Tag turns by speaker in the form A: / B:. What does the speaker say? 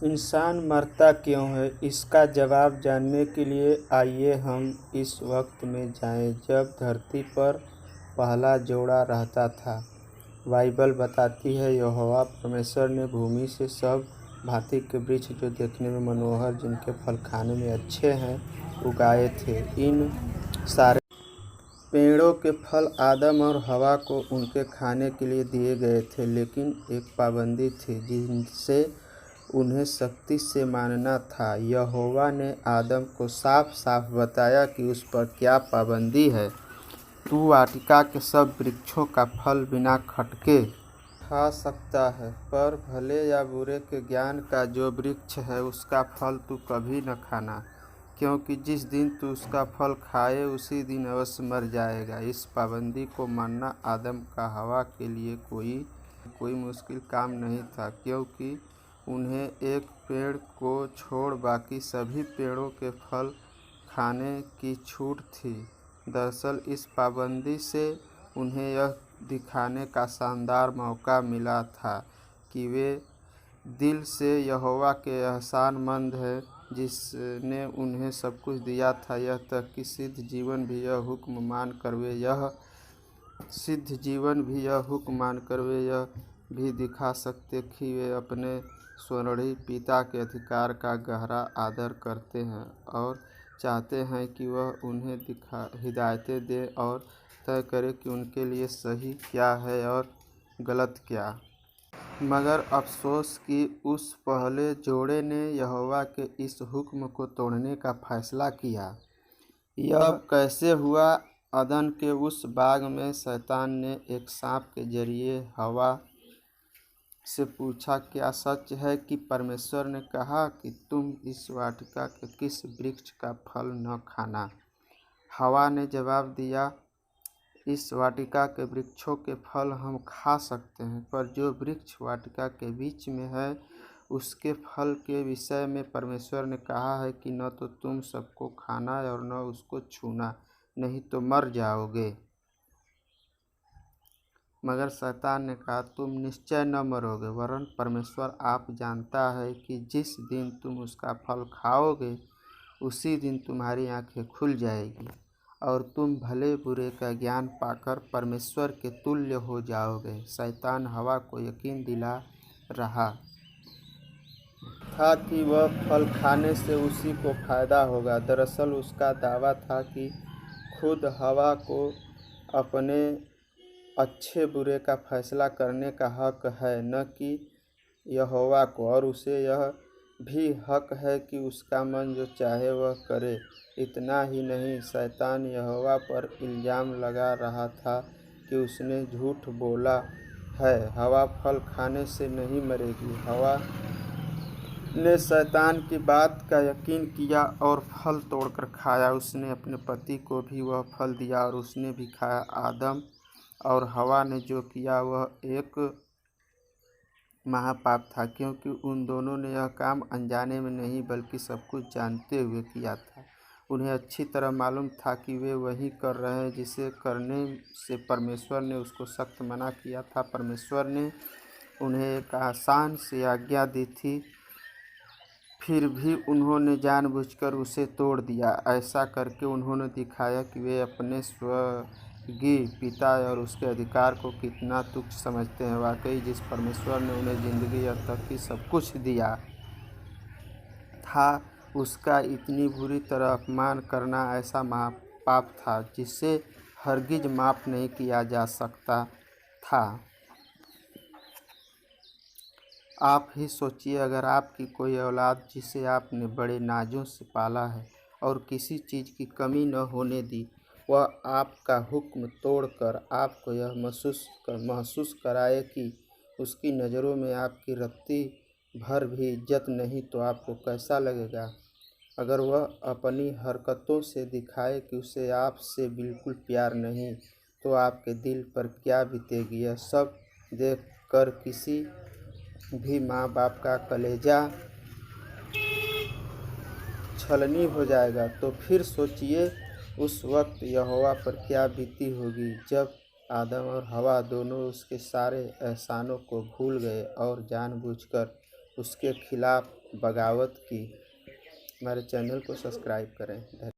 A: इंसान मरता क्यों है, इसका जवाब जानने के लिए आइए हम इस वक्त में जाएं जब धरती पर पहला जोड़ा रहता था। बाइबल बताती है, यहोवा परमेश्वर ने भूमि से सब भांति के वृक्ष जो देखने में मनोहर, जिनके फल खाने में अच्छे हैं, उगाए थे। इन सारे पेड़ों के फल आदम और हवा को उनके खाने के लिए दिए गए थे, लेकिन एक पाबंदी थी जिनसे उन्हें सख्ती से मानना था। यहोवा ने आदम को साफ साफ बताया कि उस पर क्या पाबंदी है। तू वाटिका के सब वृक्षों का फल बिना खटके खा सकता है, पर भले या बुरे के ज्ञान का जो वृक्ष है उसका फल तू कभी न खाना, क्योंकि जिस दिन तू उसका फल खाए उसी दिन अवश्य मर जाएगा। इस पाबंदी को मानना आदम का हवा के लिए कोई मुश्किल काम नहीं था, क्योंकि उन्हें एक पेड़ को छोड़ बाकी सभी पेड़ों के फल खाने की छूट थी। दरअसल इस पाबंदी से उन्हें यह दिखाने का शानदार मौका मिला था कि वे दिल से यहोवा के एहसानमंद हैं, जिसने उन्हें सब कुछ दिया था। यह तक कि सिद्ध जीवन भी यह हुक्म मानकर वे यह भी दिखा सकते कि वे अपने स्वर्णीय पिता के अधिकार का गहरा आदर करते हैं और चाहते हैं कि वह उन्हें हिदायतें दे और तय करे कि उनके लिए सही क्या है और गलत क्या। मगर अफसोस कि उस पहले जोड़े ने यहोवा के इस हुक्म को तोड़ने का फैसला किया। यह कैसे हुआ? अदन के उस बाग में शैतान ने एक सांप के जरिए हवा से पूछा, क्या सच है कि परमेश्वर ने कहा कि तुम इस वाटिका के किस वृक्ष का फल न खाना? हवा ने जवाब दिया, इस वाटिका के वृक्षों के फल हम खा सकते हैं, पर जो वृक्ष वाटिका के बीच में है उसके फल के विषय में परमेश्वर ने कहा है कि न तो तुम सबको खाना और न उसको छूना, नहीं तो मर जाओगे। मगर शैतान ने कहा, तुम निश्चय न मरोगे, वरन परमेश्वर आप जानता है कि जिस दिन तुम उसका फल खाओगे उसी दिन तुम्हारी आंखें खुल जाएगी और तुम भले बुरे का ज्ञान पाकर परमेश्वर के तुल्य हो जाओगे। शैतान हवा को यकीन दिला रहा था कि वह फल खाने से उसी को फायदा होगा। दरअसल उसका दावा था कि खुद हवा को अपने अच्छे बुरे का फैसला करने का हक है, न कि यहोवा को, और उसे यह भी हक है कि उसका मन जो चाहे वह करे। इतना ही नहीं, शैतान यहोवा पर इल्ज़ाम लगा रहा था कि उसने झूठ बोला है, हवा फल खाने से नहीं मरेगी। हवा ने शैतान की बात का यकीन किया और फल तोड़कर खाया। उसने अपने पति को भी वह फल दिया और उसने भी खाया। आदम और हवा ने जो किया वह एक महापाप था, क्योंकि उन दोनों ने यह काम अनजाने में नहीं बल्कि सब कुछ जानते हुए किया था। उन्हें अच्छी तरह मालूम था कि वे वही कर रहे हैं जिसे करने से परमेश्वर ने उसको सख्त मना किया था। परमेश्वर ने उन्हें एक आसान सी आज्ञा दी थी, फिर भी उन्होंने जानबूझकर उसे तोड़ दिया। ऐसा करके उन्होंने दिखाया कि वे अपने स्वर्गीय पिता और उसके अधिकार को कितना तुच्छ समझते हैं। वाकई जिस परमेश्वर ने उन्हें जिंदगी और तक की सब कुछ दिया था, उसका इतनी बुरी तरह अपमान करना ऐसा महापाप था जिसे हरगिज माफ़ नहीं किया जा सकता था। आप ही सोचिए, अगर आपकी कोई औलाद जिसे आपने बड़े नाज़ों से पाला है और किसी चीज़ की कमी न होने दी, वह आपका हुक्म तोड़कर आपको यह महसूस कराए कि उसकी नज़रों में आपकी रत्ती भर भी इज्जत नहीं, तो आपको कैसा लगेगा? अगर वह अपनी हरकतों से दिखाए कि उसे आपसे बिल्कुल प्यार नहीं, तो आपके दिल पर क्या बीतेगी? यह सब देख कर किसी भी माँ बाप का कलेजा छलनी हो जाएगा। तो फिर सोचिए उस वक्त यहोवा पर क्या बीती होगी, जब आदम और हवा दोनों उसके सारे एहसानों को भूल गए और जानबूझकर उसके खिलाफ बगावत की। हमारे चैनल को सब्सक्राइब करें।